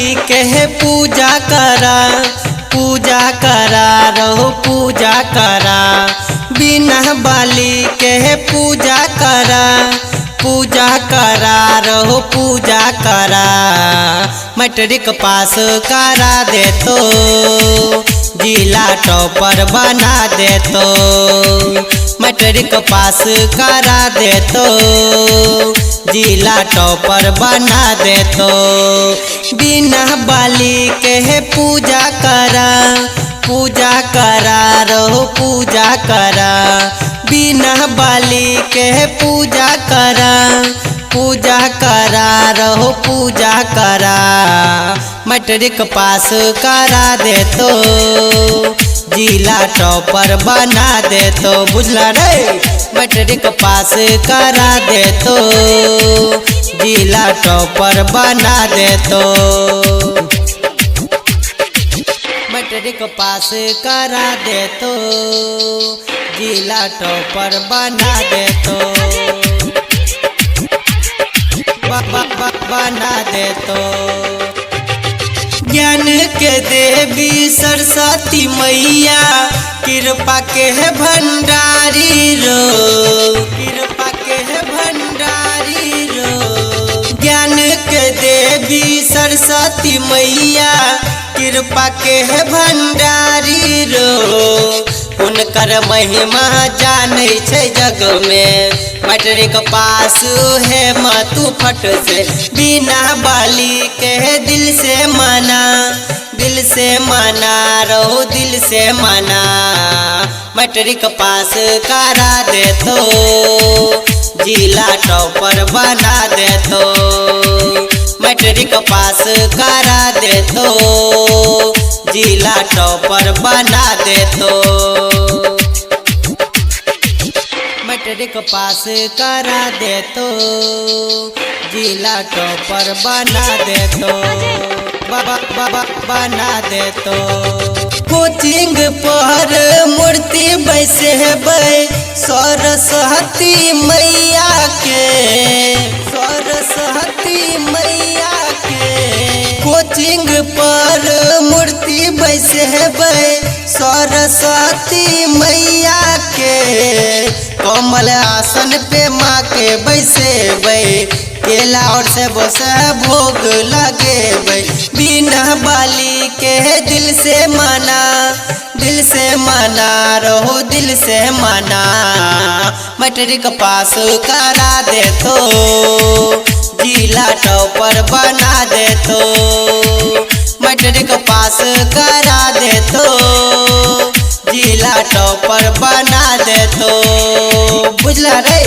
बाली के पूजा करा रहो पूजा करा। बिना बाली के पूजा करा रहो पूजा करा। मैट्रिक पास करा दे तो जिला टॉपर बना दे तो। मैट्रिक पास करा दे तो जिला टॉपर बना दे तो। बिना बाली के पूजा करा रहो पूजा करा। बिना बाली के पूजा करा रहो पूजा करा। मैट्रिक पास करा दे तो जिला टॉपर बना दे तो। बुझला रे? मैट्रिक पास करा दे तो जिला टॉपर बना दे तो। मैट्रिक पास करा दे तो जिला टॉपर बना दे तो। बना दे तो। ज्ञान के देवी सरस्वती मैया कृपा के है भंडारी रो। कृपा के है भंडारी रो। ज्ञान के देवी सरस्वती मैया कृपा के है भंडारी रो। उनकर महिमा जाने छे जग में। मैट्रिक पास है मतु फट से। बिना बाली के दिल से माना रहो दिल से माना। मैट्रिक पास करा दे तो जिला टॉपर बना दे तो। मैट्रिक पास करा दे तो जिला टॉपर बना दे तो। मैट्रिक पास करा दे तो जिला टॉपर बना दे तो। बना दे तो। कोचिंग पर मूर्ति बैसे सरस्वती मैया के। सरस्वती मैया के। कोचिंग पर मूर्ति बैसे सरस्वती मैया के। कमल आसन पे माँ के बैसे केला और सेब से भोग लगे। बिना बाली के दिल से माना रहो दिल से माना। मैट्रिक पास करा दे तो जिला टॉपर बना दे तो। मैट्रिक पास करा दे तो जिला टॉपर बना दे तो। बुझला रे?